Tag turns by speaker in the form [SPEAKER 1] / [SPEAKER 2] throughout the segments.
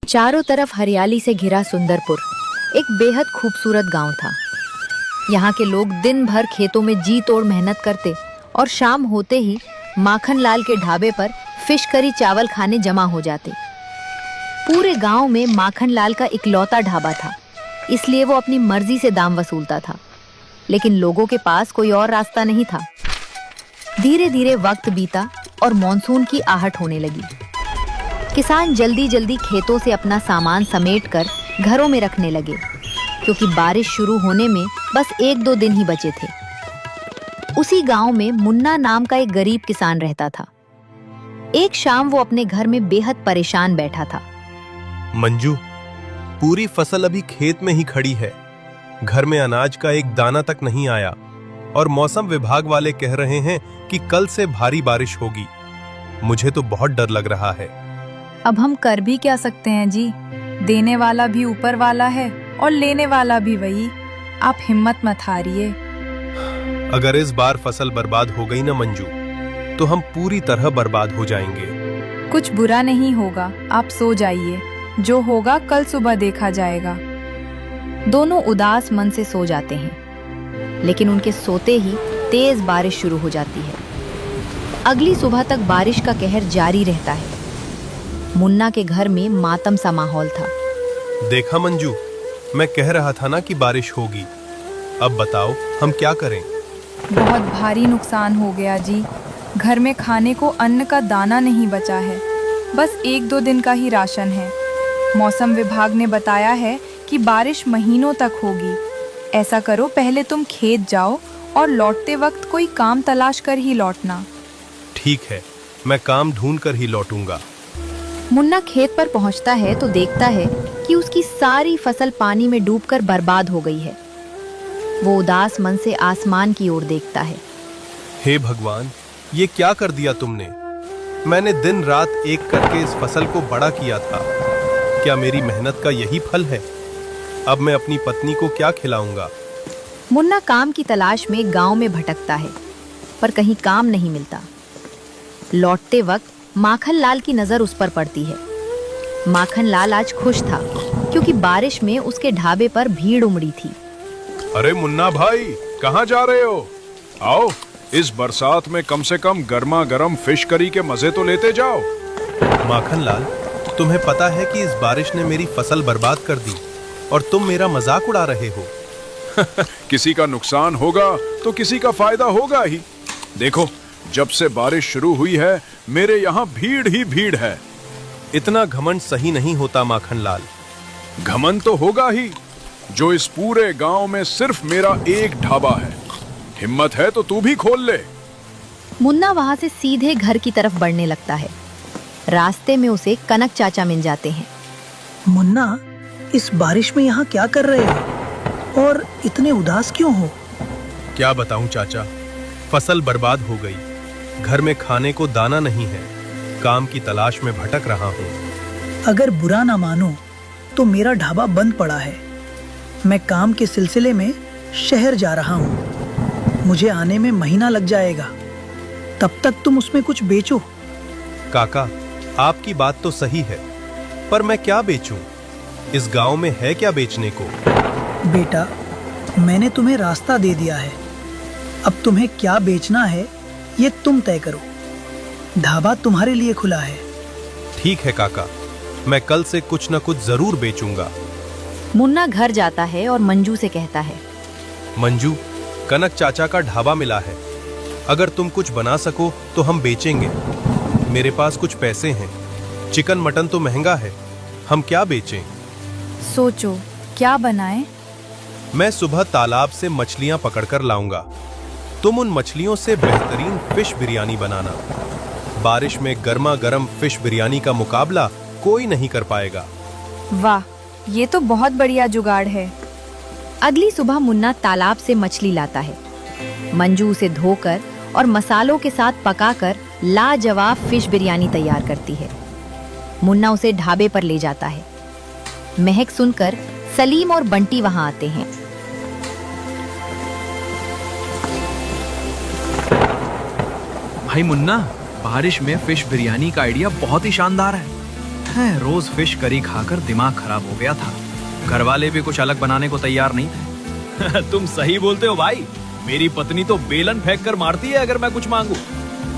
[SPEAKER 1] चारों तरफ हरियाली से घिरा सुंदरपुर एक बेहद खूबसूरत गांव था। यहाँ के लोग दिन भर खेतों में जी तोड़ मेहनत करते और शाम होते ही माखन लाल के ढाबे पर फिश करी चावल खाने जमा हो जाते। पूरे गांव में माखन लाल का इकलौता ढाबा था, इसलिए वो अपनी मर्जी से दाम वसूलता था, लेकिन लोगों के पास कोई और रास्ता नहीं था। धीरे धीरे वक्त बीता और मॉनसून की आहट होने लगी। किसान जल्दी जल्दी खेतों से अपना सामान समेटकर घरों में रखने लगे, क्योंकि बारिश शुरू होने में बस 1-2 दिन ही बचे थे। उसी गांव में मुन्ना नाम का एक गरीब किसान रहता था। एक शाम वो अपने घर में बेहद परेशान बैठा था।
[SPEAKER 2] मंजू, पूरी फसल अभी खेत में ही खड़ी है। घर में अनाज का एक दाना तक नहीं आया और मौसम विभाग वाले कह रहे हैं कि कल से भारी बारिश होगी। मुझे तो बहुत डर लग रहा है।
[SPEAKER 3] अब हम कर भी क्या सकते हैं जी? देने वाला भी ऊपर वाला है और लेने वाला भी वही। आप हिम्मत मत हारिए।
[SPEAKER 2] अगर इस बार फसल बर्बाद हो गई ना मंजू, तो हम पूरी तरह बर्बाद हो जाएंगे।
[SPEAKER 3] कुछ बुरा नहीं होगा, आप सो जाइए। जो होगा कल सुबह देखा जाएगा।
[SPEAKER 1] दोनों उदास मन से सो जाते हैं, लेकिन उनके सोते ही तेज बारिश शुरू हो जाती है। अगली सुबह तक बारिश का कहर जारी रहता है। मुन्ना के घर में मातम सा माहौल था।
[SPEAKER 2] देखा मंजू, मैं कह रहा था ना कि बारिश होगी। अब बताओ हम क्या करें?
[SPEAKER 3] बहुत भारी नुकसान हो गया जी। घर में खाने को अन्न का दाना नहीं बचा है। बस 1-2 दिन का ही राशन है। मौसम विभाग ने बताया है कि बारिश महीनों तक होगी। ऐसा करो, पहले तुम खेत जाओ और लौटते वक्त कोई काम तलाश कर ही लौटना।
[SPEAKER 2] ठीक है, मैं काम ढूंढ कर ही लौटूंगा।
[SPEAKER 1] मुन्ना खेत पर पहुंचता है तो देखता है कि उसकी सारी फसल पानी में डूबकर बर्बाद हो गई है। वो उदास मन से आसमान की ओर देखता है।
[SPEAKER 2] हे भगवान, ये क्या कर दिया तुमने? मैंने दिन रात एक करके इस फसल को बड़ा किया था। क्या मेरी मेहनत का यही फल है? अब मैं अपनी पत्नी को क्या खिलाऊंगा?
[SPEAKER 1] मुन्ना काम की तलाश में गांव में भटकता है, पर कहीं काम नहीं मिलता। लौटते वक्त माखन लाल की नजर उस पर पड़ती है। माखन लाल आज खुश था, क्योंकि बारिश में उसके ढाबे पर भीड़ उमड़ी थी।
[SPEAKER 4] अरे मुन्ना भाई, कहाँ जा रहे हो? आओ, इस बरसात में कम से कम गर्मा गर्म फिश करी के मजे तो लेते जाओ।
[SPEAKER 2] माखन लाल, तुम्हें पता है कि इस बारिश ने मेरी फसल बर्बाद कर दी और तुम मेरा मजाक उड़ा रहे हो।
[SPEAKER 4] किसी का नुकसान होगा तो किसी का फायदा होगा ही। देखो, जब से बारिश शुरू हुई है मेरे यहाँ भीड़ ही भीड़ है।
[SPEAKER 2] इतना घमंड सही नहीं होता माखन लाल।
[SPEAKER 4] घमंड तो होगा ही, जो इस पूरे गांव में सिर्फ मेरा एक ढाबा है। हिम्मत है तो तू भी खोल ले।
[SPEAKER 1] मुन्ना वहां से सीधे घर की तरफ बढ़ने लगता है। रास्ते में उसे कनक चाचा मिल जाते हैं।
[SPEAKER 5] मुन्ना, इस बारिश में यहाँ क्या कर रहे हो और इतने उदास क्यों हो?
[SPEAKER 2] क्या बताऊं चाचा, फसल बर्बाद हो गई। घर में खाने को दाना नहीं है। काम की तलाश में भटक रहा हूँ।
[SPEAKER 5] अगर बुरा ना मानो तो मेरा ढाबा बंद पड़ा है। मैं काम के सिलसिले में शहर जा रहा हूँ। मुझे आने में महीना लग जाएगा। तब तक तुम उसमें कुछ बेचो।
[SPEAKER 2] काका, आपकी बात तो सही है, पर मैं क्या बेचूं? इस गांव में है क्या बेचने को?
[SPEAKER 5] बेटा, मैंने तुम्हें रास्ता दे दिया है। अब तुम्हें क्या बेचना है ये तुम तय करो। ढाबा तुम्हारे लिए खुला है।
[SPEAKER 2] ठीक है काका, मैं कल से कुछ न कुछ जरूर बेचूंगा।
[SPEAKER 1] मुन्ना घर जाता है और मंजू से कहता है,
[SPEAKER 2] मंजू, कनक चाचा का ढाबा मिला है। अगर तुम कुछ बना सको तो हम बेचेंगे। मेरे पास कुछ पैसे हैं। चिकन मटन तो महंगा है, हम क्या बेचें?
[SPEAKER 3] सोचो, क्या बनाएं?
[SPEAKER 2] मैं सुबह तालाब से मछलियां पकड़कर लाऊंगा। तुम उन मछलियों से बेहतरीन फिश बिरयानी बनाना। बारिश में गर्मा गर्म फिश बिरयानी का मुकाबला कोई नहीं कर पाएगा।
[SPEAKER 3] वाह, ये तो बहुत बढ़िया जुगाड़ है।
[SPEAKER 1] अगली सुबह मुन्ना तालाब से मछली लाता है। मंजू उसे धोकर और मसालों के साथ पकाकर लाजवाब फिश बिरयानी तैयार करती है। मुन्ना उसे ढाबे पर ले जाता है। महक सुनकर सलीम और बंटी वहां आते हैं।
[SPEAKER 6] भाई मुन्ना, बारिश में फिश बिरयानी का आइडिया बहुत ही शानदार है। रोज फिश करी खाकर दिमाग खराब हो गया था। घर वाले भी कुछ अलग बनाने को तैयार नहीं थे।
[SPEAKER 7] तुम सही बोलते हो भाई, मेरी पत्नी तो बेलन फेंक कर मारती है अगर मैं कुछ मांगू।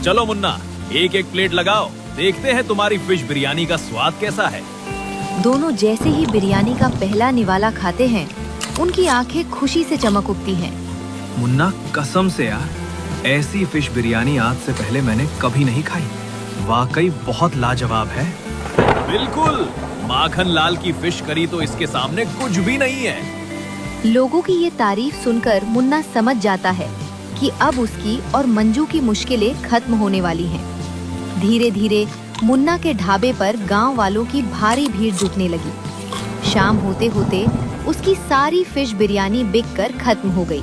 [SPEAKER 7] चलो मुन्ना, एक एक प्लेट लगाओ, देखते हैं तुम्हारी फिश बिरयानी का स्वाद कैसा है।
[SPEAKER 1] दोनों जैसे ही बिरयानी का पहला निवाला खाते हैं, उनकी आंखें खुशी से चमक उठती हैं।
[SPEAKER 6] मुन्ना कसम से यार, ऐसी फिश बिरयानी आज से पहले मैंने कभी नहीं खाई। वाकई बहुत लाजवाब है।
[SPEAKER 7] बिल्कुल, माखन लाल की फिश करी तो इसके सामने कुछ भी नहीं है।
[SPEAKER 1] लोगों की ये तारीफ सुनकर मुन्ना समझ जाता है कि अब उसकी और मंजू की मुश्किलें खत्म होने वाली हैं। धीरे धीरे मुन्ना के ढाबे पर गांव वालों की भारी भीड़ जुटने लगी। शाम होते होते उसकी सारी फिश बिरयानी बिककर खत्म हो गई।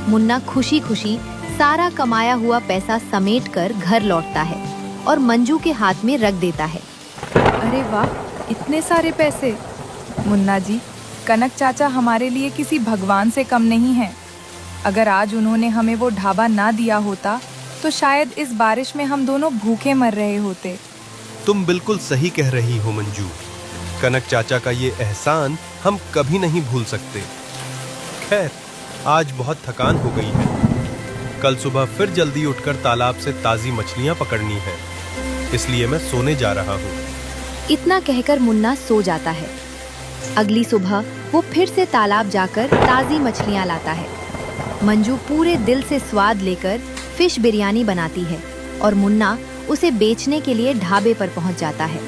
[SPEAKER 1] मुन्ना खुशी खुशी सारा कमाया हुआ पैसा समेटकर घर लौटता है और मंजू के हाथ में रख देता है।
[SPEAKER 3] अरे वाह, इतने सारे पैसे! मुन्ना जी, कनक चाचा हमारे लिए किसी भगवान से कम नहीं है। अगर आज उन्होंने हमें वो ढाबा ना दिया होता तो शायद इस बारिश में हम दोनों भूखे मर रहे होते।
[SPEAKER 2] तुम बिल्कुल सही कह रही हो मंजू। कनक चाचा का ये एहसान हम कभी नहीं भूल सकते। खैर, आज बहुत थकान हो गई है। कल सुबह फिर जल्दी उठकर तालाब से ताजी मछलियां पकड़नी है, इसलिए मैं सोने जा रहा हूँ।
[SPEAKER 1] इतना कहकर मुन्ना सो जाता है। अगली सुबह वो फिर से तालाब जाकर ताजी मछलियां लाता है। मंजू पूरे दिल से स्वाद लेकर फिश बिरयानी बनाती है और मुन्ना उसे बेचने के लिए ढाबे पर पहुंच जाता है।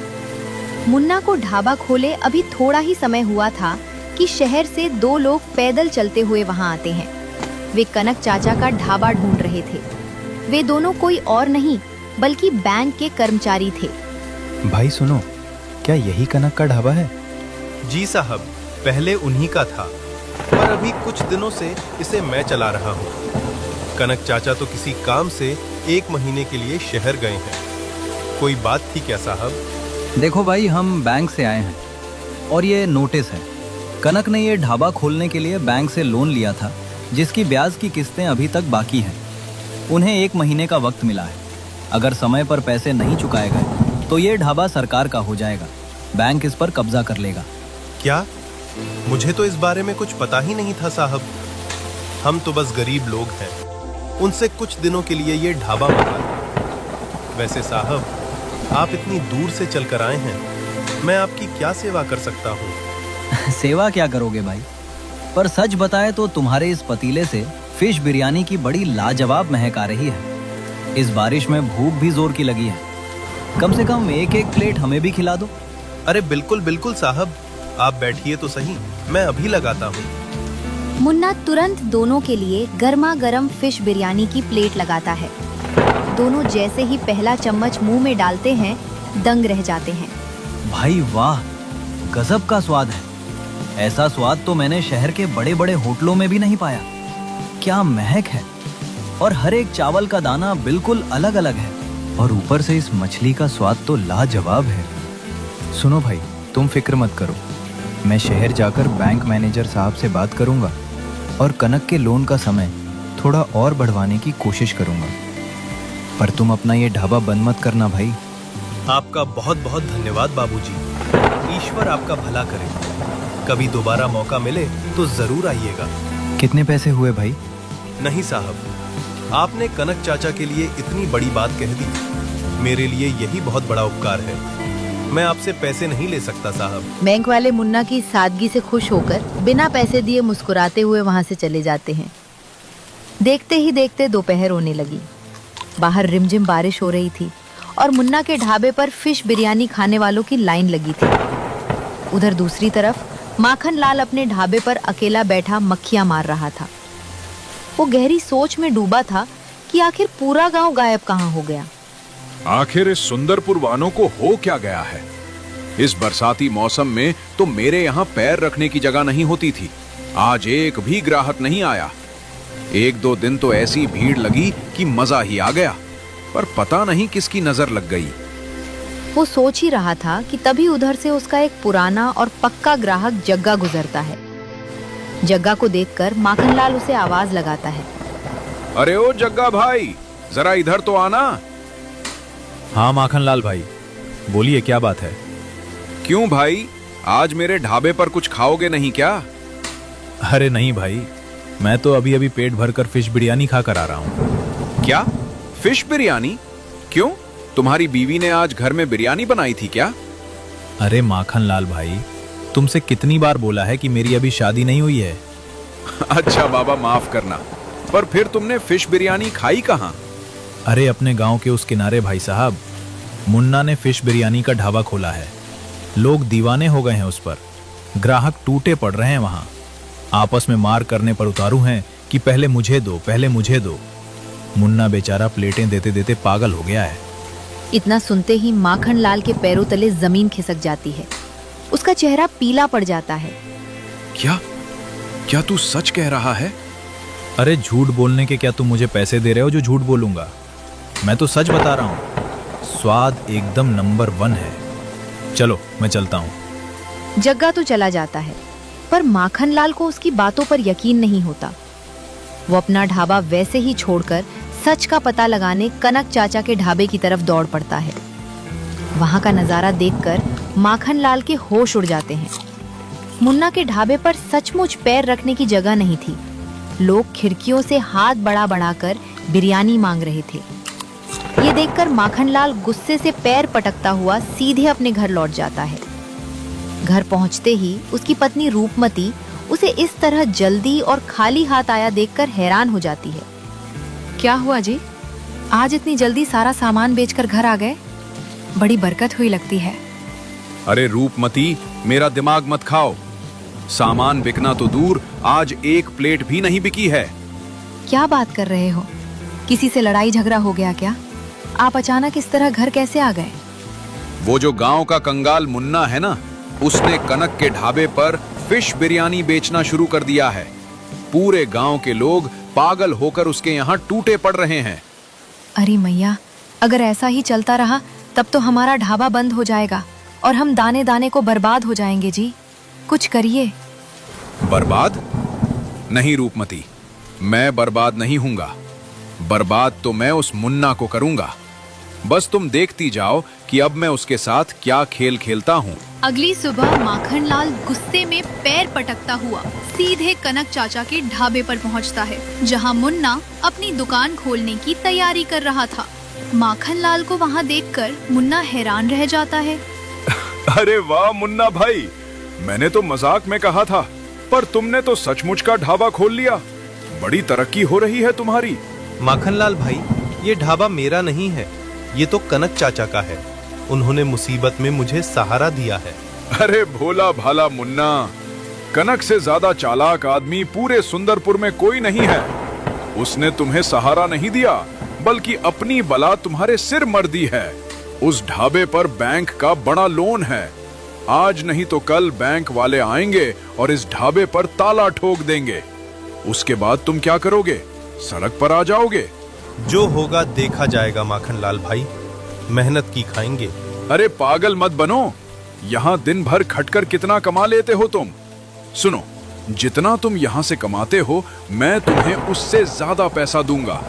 [SPEAKER 1] मुन्ना को ढाबा खोले अभी थोड़ा ही समय हुआ था कि शहर से दो लोग पैदल चलते हुए वहां आते हैं। वे कनक चाचा का ढाबा ढूंढ रहे थे। वे दोनों कोई और नहीं बल्कि बैंक के कर्मचारी थे।
[SPEAKER 6] भाई सुनो, क्या यही कनक का ढाबा है?
[SPEAKER 2] जी साहब, पहले उन्हीं का था, पर अभी कुछ दिनों से इसे मैं चला रहा हूँ। कनक चाचा तो किसी काम से 1 महीने के लिए शहर गए हैं। कोई बात थी क्या साहब?
[SPEAKER 8] देखो भाई, हम बैंक से आए हैं और ये नोटिस है। कनक ने ये ढाबा खोलने के लिए बैंक से लोन लिया था, जिसकी ब्याज की किस्तें अभी तक बाकी हैं। उन्हें 1 महीने का वक्त मिला है। अगर समय पर पैसे नहीं चुकाए गए तो ये ढाबा सरकार का हो जाएगा। बैंक इस पर कब्जा कर लेगा।
[SPEAKER 2] क्या? मुझे तो इस बारे में कुछ पता ही नहीं था साहब। हम तो बस गरीब लोग हैं, उनसे कुछ दिनों के लिए ये ढाबा मंगा था। वैसे साहब, आप इतनी दूर से चलकर आए हैं, मैं आपकी क्या सेवा कर सकता हूँ?
[SPEAKER 8] सेवा क्या करोगे भाई, पर सच बताए तो तुम्हारे इस पतीले से फिश बिरयानी की बड़ी लाजवाब महक आ रही है। इस बारिश में भूख भी जोर की लगी है। कम से कम 1-1 प्लेट हमें भी खिला दो।
[SPEAKER 2] अरे बिल्कुल बिल्कुल साहब, आप बैठिए तो सही, मैं अभी लगाता हूँ।
[SPEAKER 1] मुन्ना तुरंत दोनों के लिए गर्मा गर्म फिश बिरयानी की प्लेट लगाता है। दोनों जैसे ही पहला चम्मच मुंह में डालते हैं, दंग रह जाते हैं।
[SPEAKER 8] भाई वाह, गजब का स्वाद है। ऐसा स्वाद तो मैंने शहर के बड़े बड़े होटलों में भी नहीं पाया। क्या महक है, और हर एक चावल का दाना बिल्कुल अलग अलग है, और ऊपर से इस मछली का स्वाद तो लाजवाब है।
[SPEAKER 6] सुनो भाई, तुम फिक्र मत करो, मैं शहर जाकर बैंक मैनेजर साहब से बात करूंगा और कनक के लोन का समय थोड़ा और बढ़वाने की कोशिश करूंगा। पर तुम अपना ये ढाबा बंद मत करना भाई।
[SPEAKER 2] आपका बहुत बहुत धन्यवाद बाबूजी। ईश्वर आपका भला करे। कभी दोबारा मौका मिले तो जरूर आइएगा।
[SPEAKER 6] कितने पैसे हुए भाई?
[SPEAKER 2] नहीं साहब, आपने कनक चाचा के लिए इतनी बड़ी बात कह दी, मेरे लिए यही बहुत बड़ा उपकार है। मैं आपसे पैसे नहीं ले सकता साहब।
[SPEAKER 1] बैंक वाले मुन्ना की सादगी से खुश होकर बिना पैसे दिए मुस्कुराते हुए वहां से चले जाते हैं। देखते ही देखते दोपहर होने लगी। बाहर रिमझिम बारिश हो रही थी और मुन्ना के ढाबे पर फिश बिरयानी खाने वालों की लाइन लगी थी। उधर दूसरी तरफ माखन लाल अपने ढाबे पर अकेला बैठा मक्खियां मार रहा था। वो गहरी सोच में डूबा था कि आखिर पूरा गांव गायब कहाँ हो गया।
[SPEAKER 4] आखिर इस सुंदरपुर वालों को हो क्या गया है? इस बरसाती मौसम में तो मेरे यहाँ पैर रखने की जगह नहीं होती थी। आज एक भी ग्राहक नहीं आया। 1-2 दिन तो ऐसी भीड़ लगी कि मजा ही आ गया, पर पता नहीं किसकी नजर लग गई।
[SPEAKER 1] वो सोच ही रहा था कि तभी उधर से उसका एक पुराना और पक्का ग्राहक जग्गा गुजरता है। जग्गा को देखकर माखनलाल उसे आवाज लगाता है।
[SPEAKER 4] अरे ओ जग्गा भाई, जरा इधर तो आना।
[SPEAKER 7] हाँ माखनलाल भाई, बोलिए क्या बात है?
[SPEAKER 4] क्यों भाई, आज मेरे ढाबे पर कुछ खाओगे नहीं क्या?
[SPEAKER 7] अरे नहीं भाई, मैं तो अभी अभी पेट भरकर फिश बिरयानी खाकर आ रहा हूँ।
[SPEAKER 4] क्या, फिश बिरयानी? क्यों, तुम्हारी बीवी ने आज घर में बिरयानी बनाई थी क्या?
[SPEAKER 7] अरे माखन लाल भाई, तुमसे कितनी बार बोला है कि मेरी अभी शादी नहीं हुई है।
[SPEAKER 4] अच्छा बाबा, माफ करना, पर फिर तुमने फिश बिरयानी खाई कहाँ?
[SPEAKER 7] अरे अपने गांव के उस किनारे भाई साहब, मुन्ना ने फिश बिरयानी का ढाबा खोला है। लोग दीवाने हो गए हैं उस पर, ग्राहक टूटे पड़ रहे हैं वहां। आपस में मार करने पर उतारू हैं कि पहले मुझे दो, पहले मुझे दो। मुन्ना बेचारा प्लेटें देते देते पागल हो गया है।
[SPEAKER 1] इतना सुनते ही माखन लाल के पैरों तले जमीन खिसक जाती है। उसका चेहरा पीला पड़ जाता है।
[SPEAKER 4] क्या क्या तू सच कह रहा है?
[SPEAKER 7] अरे झूठ बोलने के क्या तुम मुझे पैसे दे रहे हो जो झूठ बोलूंगा? मैं तो सच बता रहा हूं। स्वाद एकदम नंबर 1 है। चलो मैं चलता हूं।
[SPEAKER 1] जग्गा तो चला जाता है, पर माखन लाल को उसकी बातों पर यकीन नहीं होता। वो अपना ढाबा वैसे ही छोड़कर सच का पता लगाने कनक चाचा के ढाबे की तरफ दौड़ पड़ता है। वहां का नजारा देखकर माखन लाल के होश उड़ जाते हैं। मुन्ना के ढाबे पर सचमुच पैर रखने की जगह नहीं थी। लोग खिड़कियों से हाथ बढ़ा बढ़ाकर बिरयानी मांग रहे थे। ये देखकर माखन लाल गुस्से से पैर पटकता हुआ सीधे अपने घर लौट जाता है। घर पहुंचते ही उसकी पत्नी रूपमती उसे इस तरह जल्दी और खाली हाथ आया देखकर हैरान हो जाती है। क्या हुआ जी, आज इतनी जल्दी सारा सामान बेचकर घर आ गए? बड़ी बरकत हुई लगती है।
[SPEAKER 4] अरे रूपमती, मेरा दिमाग मत खाओ। सामान बिकना तो दूर, आज एक प्लेट भी नहीं बिकी है।
[SPEAKER 1] क्या बात कर रहे हो? किसी से लड़ाई झगड़ा हो गया क्या? आप अचानक इस तरह घर कैसे आ गए?
[SPEAKER 4] वो जो गांव का कंगाल मुन्ना है ना, उसने कनक के ढाबे पर फिश बिरयानी बेचना शुरू कर दिया है। पूरे गांव के लोग पागल होकर उसके यहाँ टूटे पड़ रहे हैं।
[SPEAKER 1] अरे मैया, अगर ऐसा ही चलता रहा तब तो हमारा ढाबा बंद हो जाएगा और हम दाने दाने को बर्बाद हो जाएंगे जी। कुछ करिए।
[SPEAKER 4] बर्बाद? नहीं रूपमती, मैं बर्बाद नहीं हूंगा। बर्बाद तो मैं उस मुन्ना को करूंगा। बस तुम देखती जाओ कि अब मैं उसके साथ क्या खेल खेलता हूँ।
[SPEAKER 9] अगली सुबह माखन लाल गुस्से में पैर पटकता हुआ सीधे कनक चाचा के ढाबे पर पहुंचता है, जहां मुन्ना अपनी दुकान खोलने की तैयारी कर रहा था। माखन लाल को वहां देखकर मुन्ना हैरान रह जाता है।
[SPEAKER 4] अरे वाह मुन्ना भाई, मैंने तो मजाक में कहा था, पर तुमने तो सचमुच का ढाबा खोल लिया। बड़ी तरक्की हो रही है तुम्हारी।
[SPEAKER 2] माखनलाल भाई, ये ढाबा मेरा नहीं है, ये तो कनक चाचा का है। उन्होंने मुसीबत में मुझे सहारा दिया है।
[SPEAKER 4] अरे भोला भाला मुन्ना, कनक से ज्यादा चालाक आदमी पूरे सुंदरपुर में कोई नहीं है। उसने तुम्हें सहारा नहीं दिया, बल्कि अपनी बला तुम्हारे सिर मर दी है। उस ढाबे पर बैंक का बड़ा लोन है। आज नहीं तो कल बैंक वाले आएंगे और इस ढाबे पर ताला ठोक देंगे। उसके बाद तुम क्या करोगे? सड़क पर आ जाओगे।
[SPEAKER 2] जो होगा देखा जाएगा माखनलाल भाई, मेहनत की खाएंगे।
[SPEAKER 4] अरे पागल मत बनो, यहाँ दिन भर खटकर कितना कमा लेते हो तुम। सुनो, जितना तुम यहाँ से कमाते हो, मैं तुम्हें उससे ज्यादा पैसा दूंगा।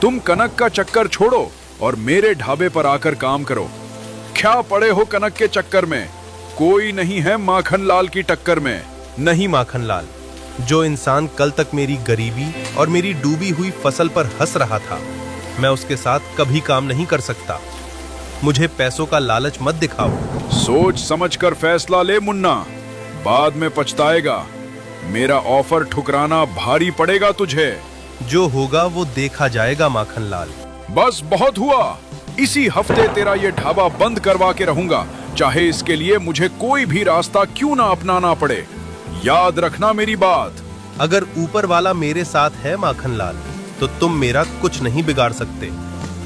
[SPEAKER 4] तुम कनक का चक्कर छोड़ो और मेरे ढाबे पर आकर काम करो। क्या पड़े हो कनक के चक्कर में? कोई नहीं है माखनलाल की टक्कर में।
[SPEAKER 2] नहीं माखनलाल, जो इंसान कल तक मेरी गरीबी और मेरी डूबी हुई फसल पर हंस रहा था, मैं उसके साथ कभी काम नहीं कर सकता। मुझे पैसों का लालच मत दिखाओ।
[SPEAKER 4] सोच समझकर फैसला ले मुन्ना, बाद में पछताएगा। मेरा ऑफर ठुकराना भारी पड़ेगा तुझे।
[SPEAKER 2] जो होगा वो देखा जाएगा माखनलाल।
[SPEAKER 4] बस बहुत हुआ, इसी हफ्ते तेरा ये ढाबा बंद करवा के रहूंगा, चाहे इसके लिए मुझे कोई भी रास्ता क्यों ना अपनाना पड़े। याद रखना मेरी बात।
[SPEAKER 2] अगर ऊपर वाला मेरे साथ है माखनलाल, तो तुम मेरा कुछ नहीं बिगाड़ सकते।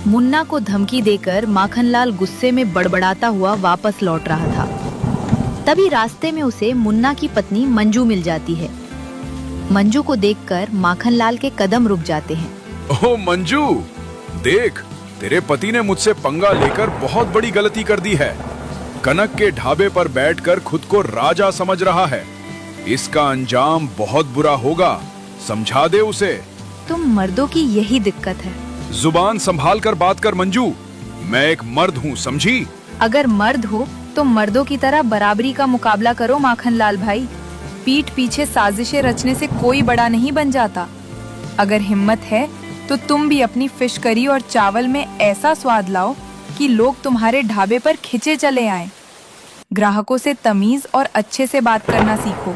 [SPEAKER 1] मुन्ना को धमकी देकर माखनलाल गुस्से में बड़बड़ाता हुआ वापस लौट रहा था। तभी रास्ते में उसे मुन्ना की पत्नी मंजू मिल जाती है। मंजू को देखकर माखनलाल के कदम रुक जाते हैं।
[SPEAKER 4] ओह मंजू, देख, तेरे पति ने मुझसे पंगा लेकर बहुत बड़ी गलती कर दी है। कनक के ढाबे पर बैठकर खुद को राजा समझ रहा है। इसका अंजाम बहुत बुरा होगा, समझा दे उसे।
[SPEAKER 1] तुम मर्दों की यही दिक्कत है।
[SPEAKER 4] जुबान संभाल कर बात कर मंजू, मैं एक मर्द हूँ, समझी?
[SPEAKER 1] अगर मर्द हो
[SPEAKER 3] तो मर्दों की तरह बराबरी का मुकाबला करो माखनलाल भाई। पीठ पीछे साजिशें रचने से कोई बड़ा नहीं बन जाता। अगर हिम्मत है तो तुम भी अपनी फिश करी और चावल में ऐसा स्वाद लाओ कि लोग तुम्हारे ढाबे पर खिंचे चले आएं। ग्राहकों से तमीज और अच्छे से बात करना सीखो,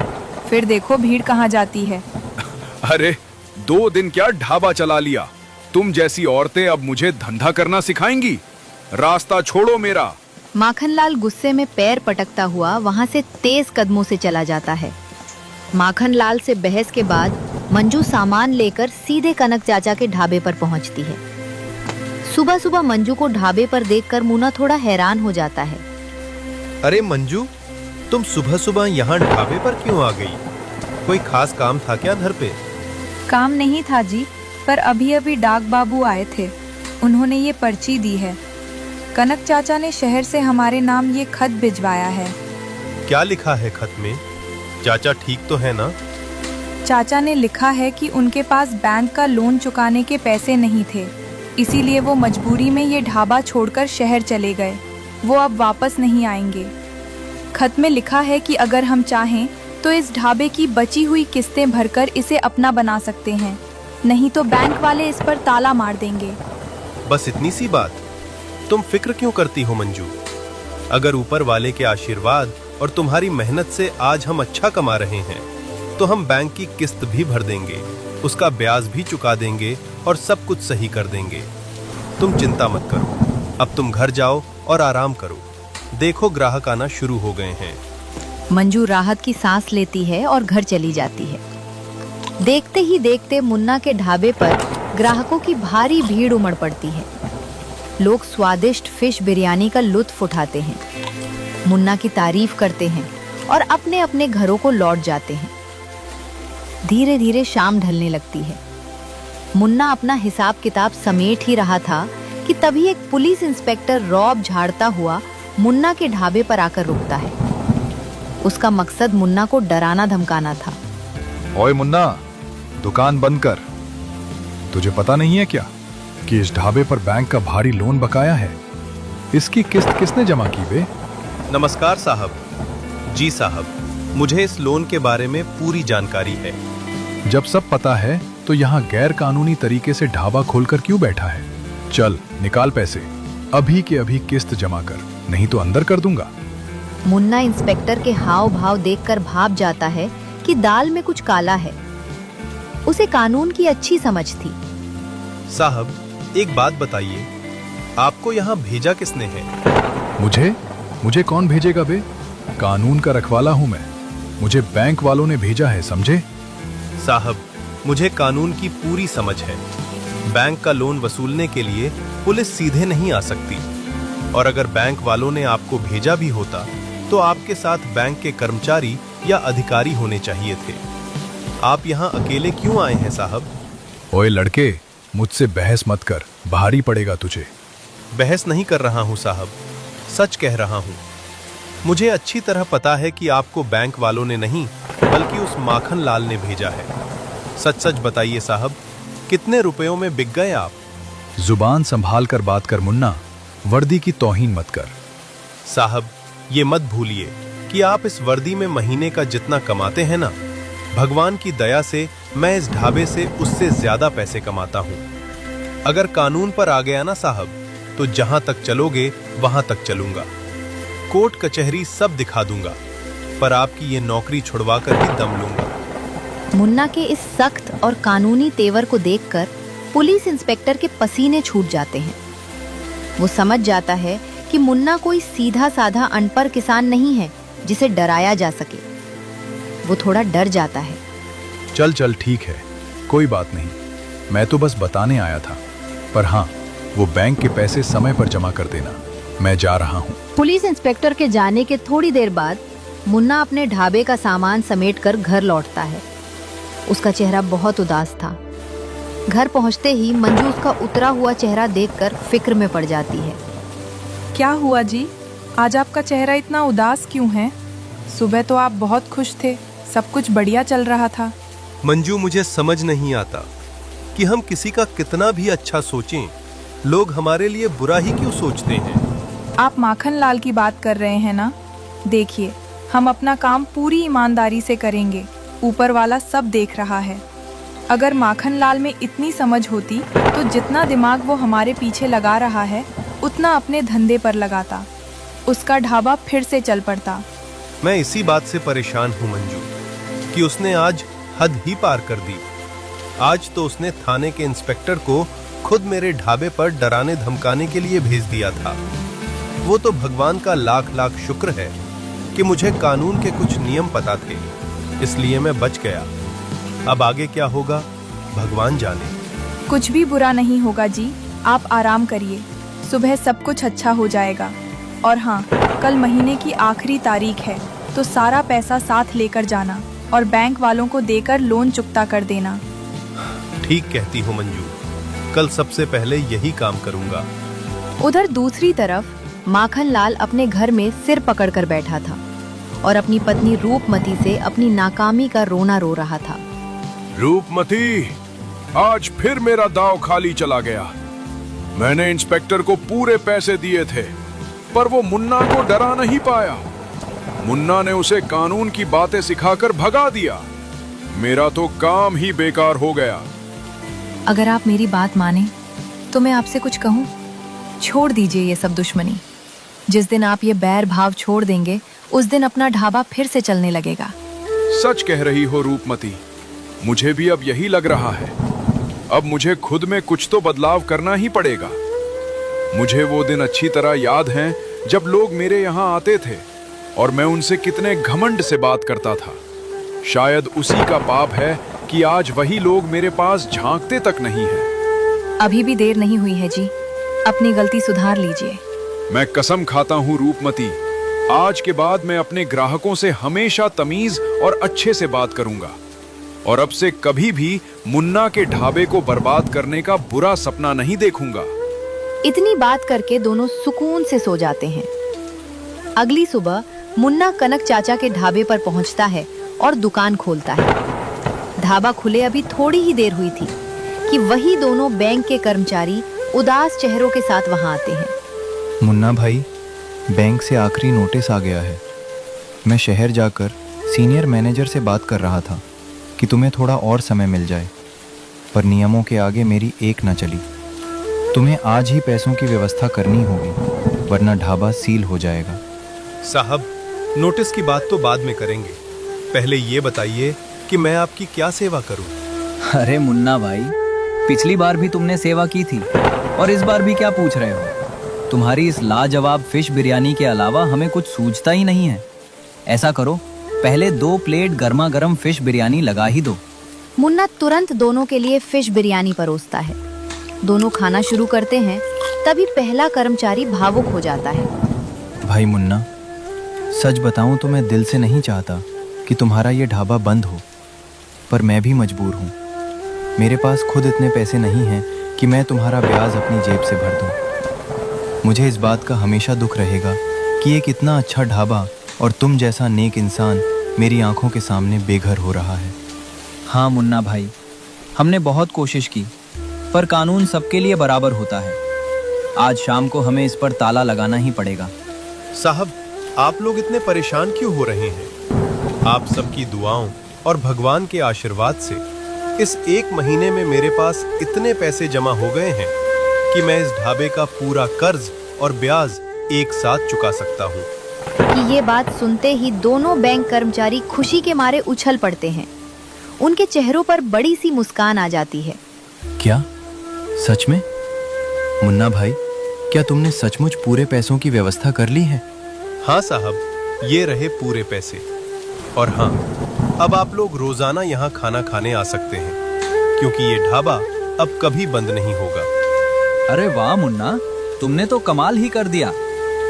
[SPEAKER 3] फिर देखो भीड़ कहाँ जाती है।
[SPEAKER 4] अरे 2 दिन क्या ढाबा चला लिया, तुम जैसी औरतें अब मुझे धंधा करना सिखाएंगी? रास्ता छोड़ो मेरा।
[SPEAKER 1] माखनलाल गुस्से में पैर पटकता हुआ वहां से तेज कदमों से चला जाता है। माखनलाल से बहस के बाद मंजू सामान लेकर सीधे कनक चाचा के ढाबे पर पहुंचती है। सुबह सुबह मंजू को ढाबे पर देखकर मुन्ना थोड़ा हैरान हो जाता है।
[SPEAKER 2] अरे मंजू, तुम सुबह सुबह यहाँ ढाबे पर क्यों आ गई? कोई खास काम था क्या घर पे?
[SPEAKER 3] काम नहीं था जी, पर अभी अभी डाक बाबू आए थे, उन्होंने ये पर्ची दी है। कनक चाचा ने शहर से हमारे नाम ये खत भिजवाया है।
[SPEAKER 2] क्या लिखा है खत में? चाचा ठीक तो है ना?
[SPEAKER 3] चाचा ने लिखा है कि उनके पास बैंक का लोन चुकाने के पैसे नहीं थे, इसीलिए वो मजबूरी में ये ढाबा छोड़कर शहर चले गए। वो अब वापस नहीं आएंगे। खत में लिखा है कि अगर हम चाहें तो इस ढाबे की बची हुई किस्तें भरकर इसे अपना बना सकते हैं, नहीं तो बैंक वाले इस पर ताला मार देंगे।
[SPEAKER 2] बस इतनी सी बात? तुम फिक्र क्यों करती हो मंजू? अगर ऊपर वाले के आशीर्वाद और तुम्हारी मेहनत से आज हम अच्छा कमा रहे हैं, तो हम बैंक की किस्त भी भर देंगे, उसका ब्याज भी चुका देंगे और सब कुछ सही कर देंगे। तुम चिंता मत करो, अब तुम घर जाओ और आराम करो। देखो ग्राहक आना शुरू हो गए हैं।
[SPEAKER 1] मंजू राहत की सांस लेती है और घर चली जाती है। देखते ही देखते मुन्ना के ढाबे पर ग्राहकों की भारी भीड़ उमड़ पड़ती है। लोग स्वादिष्ट फिश बिरयानी का लुत्फ उठाते हैं, मुन्ना की तारीफ करते हैं और अपने अपने घरों को लौट जाते हैं। धीरे धीरे शाम ढलने लगती है। मुन्ना अपना हिसाब किताब समेट ही रहा था कि तभी एक पुलिस इंस्पेक्टर रौब झाड़ता हुआ मुन्ना के ढाबे पर आकर रुकता है। उसका मकसद मुन्ना को डराना धमकाना था।
[SPEAKER 10] ओए मुन्ना, दुकान बंद कर। तुझे पता नहीं है क्या कि इस ढाबे पर बैंक का भारी लोन बकाया है? इसकी किस्त किसने जमा की बे?
[SPEAKER 2] नमस्कार साहब। जी साहब, मुझे इस लोन के बारे में पूरी जानकारी है।
[SPEAKER 10] जब सब पता है तो यहाँ गैर कानूनी तरीके से ढाबा खोलकर क्यों बैठा है? चल निकाल पैसे, अभी के अभी किस्त जमा कर, नहीं तो अंदर कर दूंगा।
[SPEAKER 1] मुन्ना इंस्पेक्टर के हाव भाव देखकर भाप जाता है कि दाल में कुछ काला है। उसे कानून की अच्छी समझ थी।
[SPEAKER 2] साहब, एक बात बताइए, आपको यहाँ भेजा किसने है?
[SPEAKER 10] मुझे कौन भेजेगा बे? कानून का रखवाला हूँ मैं। मुझे बैंक वालों ने भेजा है, समझे?
[SPEAKER 2] साहब, मुझे कानून की पूरी समझ है। बैंक का लोन वसूलने के लिए पुलिस सीधे नहीं आ सकती, और अगर बैंक वालों ने आपको भेजा भी होता तो आपके साथ बैंक के कर्मचारी या अधिकारी होने चाहिए थे। आप यहाँ अकेले क्यों आए हैं साहब?
[SPEAKER 10] ओए लड़के, मुझसे बहस मत कर, भारी पड़ेगा तुझे।
[SPEAKER 2] बहस नहीं कर रहा हूँ साहब, सच कह रहा हूँ। मुझे अच्छी तरह पता है कि आपको बैंक वालों ने नहीं बल्कि उस माखन लाल ने भेजा है। सच सच बताइए साहब, कितने रुपयों में बिक गए आप?
[SPEAKER 10] जुबान संभाल कर बात कर मुन्ना, वर्दी की तौहीन मत कर।
[SPEAKER 2] साहब, ये मत भूलिए कि आप इस वर्दी में महीने का जितना कमाते हैं ना, भगवान की दया से मैं इस ढाबे से उससे ज्यादा पैसे कमाता हूँ। अगर कानून पर आ गया ना साहब, तो जहां तक चलोगे वहां तक चलूंगा। कोर्ट कचहरी सब दिखा दूंगा, पर आपकी ये नौकरी छुड़वा कर ही दम लूंगा।
[SPEAKER 1] मुन्ना के इस सख्त और कानूनी तेवर को देखकर पुलिस इंस्पेक्टर के पसीने छूट जाते हैं। वो समझ जाता है कि मुन्ना कोई सीधा साधा अनपढ़ किसान नहीं है जिसे डराया जा सके। वो थोड़ा डर जाता है।
[SPEAKER 10] चल चल ठीक है, कोई बात नहीं, मैं तो बस बताने आया था। पर हाँ, वो बैंक के पैसे समय पर जमा कर देना। मैं जा रहा हूँ।
[SPEAKER 1] पुलिस इंस्पेक्टर के जाने के थोड़ी देर बाद मुन्ना अपने ढाबे का सामान समेटकर घर लौटता है। उसका चेहरा बहुत उदास था। घर पहुंचते ही मंजू उसका उतरा हुआ चेहरा देखकर फिक्र में पड़ जाती है।
[SPEAKER 3] क्या हुआ जी, आज आपका चेहरा इतना उदास क्यों है? सुबह तो आप बहुत खुश थे, सब कुछ बढ़िया चल रहा था।
[SPEAKER 2] मंजू, मुझे समझ नहीं आता कि हम किसी का कितना भी अच्छा सोचें, लोग हमारे लिए बुरा ही क्यों सोचते हैं।
[SPEAKER 3] आप माखन लाल की बात कर रहे हैं ना? देखिए, हम अपना काम पूरी ईमानदारी से करेंगे। ऊपर वाला सब देख रहा है। अगर माखन लाल में इतनी समझ होती तो जितना दिमाग वो हमारे पीछे लगा रहा है उतना अपने धंधे पर लगाता। उसका ढाबा फिर से चल पड़ता।
[SPEAKER 2] मैं इसी बात से परेशान हूँ मंजू कि उसने आज हद ही पार कर दी। आज तो उसने थाने के इंस्पेक्टर को खुद मेरे ढाबे पर डराने धमकाने के लिए भेज दिया था। वो तो भगवान का लाख लाख शुक्र है कि मुझे कानून के कुछ नियम पता थे, इसलिए मैं बच गया। अब आगे क्या होगा भगवान जाने।
[SPEAKER 3] कुछ भी बुरा नहीं होगा जी, आप आराम करिए। सुबह सब कुछ अच्छा हो जाएगा। और हाँ, कल महीने की आखिरी तारीख है, तो सारा पैसा साथ लेकर जाना और बैंक वालों को देकर लोन चुकता कर देना।
[SPEAKER 2] ठीक कहती हो मंजू, कल सबसे पहले यही काम करूंगा।
[SPEAKER 1] उधर दूसरी तरफ माखन लाल अपने घर में सिर पकड़कर बैठा था और अपनी पत्नी रूपमती से अपनी नाकामी का रोना रो रहा था।
[SPEAKER 4] रूपमती, आज फिर मेरा दांव खाली चला गया। मैंने इंस्पेक्टर को पूरे पैसे दिए थे, पर वो मुन्ना को डरा नहीं पाया। मुन्ना ने उसे कानून की बातें सिखाकर भगा दिया। मेरा तो काम ही बेकार हो गया।
[SPEAKER 1] अगर आप मेरी बात माने तो मैं आपसे कुछ कहूँ। छोड़ दीजिए ये सब दुश्मनी। जिस दिन आप ये बैर भाव छोड़ देंगे उस दिन अपना ढाबा फिर से चलने लगेगा।
[SPEAKER 4] सच कह रही हो रूपमती, मुझे भी अब यही लग रहा है। अब मुझे खुद में कुछ तो बदलाव करना ही पड़ेगा। मुझे वो दिन अच्छी तरह याद हैं जब लोग मेरे यहाँ आते थे और मैं उनसे कितने घमंड से बात करता था। शायद उसी का पाप है कि आज वही लोग मेरे पास झांकते तक नहीं हैं।
[SPEAKER 1] अभी भी देर नहीं हुई है जी, अपनी गलती सुधार लीजिए।
[SPEAKER 4] मैं कसम खाता हूँ रूपमती, आज के बाद मैं अपने ग्राहकों से हमेशा तमीज और अच्छे से बात करूंगा और अब से कभी भी मुन्ना के ढाबे को बर्बाद करने का बुरा सपना नहीं देखूंगा।
[SPEAKER 1] इतनी बात करके दोनों सुकून से सो जाते हैं। अगली सुबह मुन्ना कनक चाचा के ढाबे पर पहुंचता है और दुकान खोलता है। ढाबा खुले अभी थोड़ी ही देर हुई थी कि वही दोनों बैंक के कर्मचारी उदास चेहरों के साथ वहां आते हैं।
[SPEAKER 6] मुन्ना भाई, बैंक से आखिरी नोटिस आ गया है। मैं शहर जाकर सीनियर मैनेजर से बात कर रहा था कि तुम्हें थोड़ा और समय मिल जाए, पर नियमों के आगे मेरी एक न चली। तुम्हें आज ही पैसों की व्यवस्था करनी होगी, वरना ढाबा सील हो जाएगा।
[SPEAKER 2] साहब, नोटिस की बात तो बाद में करेंगे। पहले ये बताइए कि मैं आपकी क्या सेवा करूं?
[SPEAKER 8] अरे मुन्ना भाई, पिछली बार भी तुमने सेवा की थी और इस बार भी क्या पूछ रहे हो? तुम्हारी इस लाजवाब फिश बिरयानी के अलावा हमें कुछ सूझता ही नहीं है। ऐसा करो, पहले 2 प्लेट गर्मा गर्म फिश बिरयानी लगा ही दो।
[SPEAKER 1] मुन्ना तुरंत दोनों के लिए फिश बिरयानी परोसता है। दोनों खाना शुरू करते हैं, तभी पहला कर्मचारी भावुक हो जाता है।
[SPEAKER 6] भाई मुन्ना, सच बताऊं तो मैं दिल से नहीं चाहता कि तुम्हारा ये ढाबा बंद हो, पर मैं भी मजबूर हूँ। मेरे पास खुद इतने पैसे नहीं हैं कि मैं तुम्हारा ब्याज अपनी जेब से भर दूँ। मुझे इस बात का हमेशा दुख रहेगा कि एक इतना अच्छा ढाबा और तुम जैसा नेक इंसान मेरी आंखों के सामने बेघर हो रहा है।
[SPEAKER 8] हाँ मुन्ना भाई, हमने बहुत कोशिश की, पर कानून सबके लिए बराबर होता है। आज शाम को हमें इस पर ताला लगाना ही पड़ेगा।
[SPEAKER 2] साहब, आप लोग इतने परेशान क्यों हो रहे हैं? आप सबकी दुआओं और भगवान के आशीर्वाद से इस 1 महीने में मेरे पास इतने पैसे जमा हो गए हैं कि मैं इस ढाबे का पूरा कर्ज और ब्याज एक साथ चुका सकता हूँ।
[SPEAKER 1] कि ये बात सुनते ही दोनों बैंक कर्मचारी खुशी के मारे उछल पड़ते हैं। उनके चेहरों पर बड़ी सी मुस्कान आ जाती है।
[SPEAKER 6] क्या सच में? मुन्ना भाई, क्या तुमने सचमुच पूरे पैसों की व्यवस्था कर ली है?
[SPEAKER 2] हाँ साहब, ये रहे पूरे पैसे। और हाँ, अब आप लोग रोजाना यहाँ खाना खाने आ सकते हैं, क्योंकि ये ढाबा अब कभी बंद नहीं होगा।
[SPEAKER 8] अरे वाह मुन्ना, तुमने तो कमाल ही कर दिया।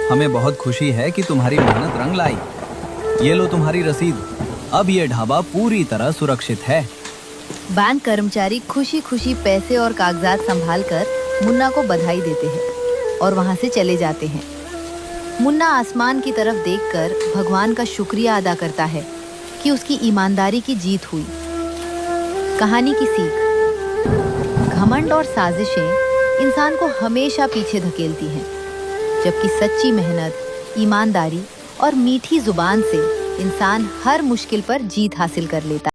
[SPEAKER 8] हमें बहुत खुशी है कि तुम्हारी मेहनत रंग लाई। ये लो तुम्हारी रसीद। अब ये ढाबा पूरी तरह सुरक्षित है।
[SPEAKER 1] बैंक कर्मचारी खुशी खुशी पैसे और कागजात संभालकर मुन्ना को बधाई देते हैं और वहां से चले जाते हैं। मुन्ना आसमान की तरफ देखकर भगवान का शुक्रिया अदा करता है कि उसकी ईमानदारी की जीत हुई। कहानी की सीख: घमंड और साजिशें इंसान को हमेशा पीछे धकेलती हैं। जबकि सच्ची मेहनत, ईमानदारी और मीठी जुबान से इंसान हर मुश्किल पर जीत हासिल कर लेता है।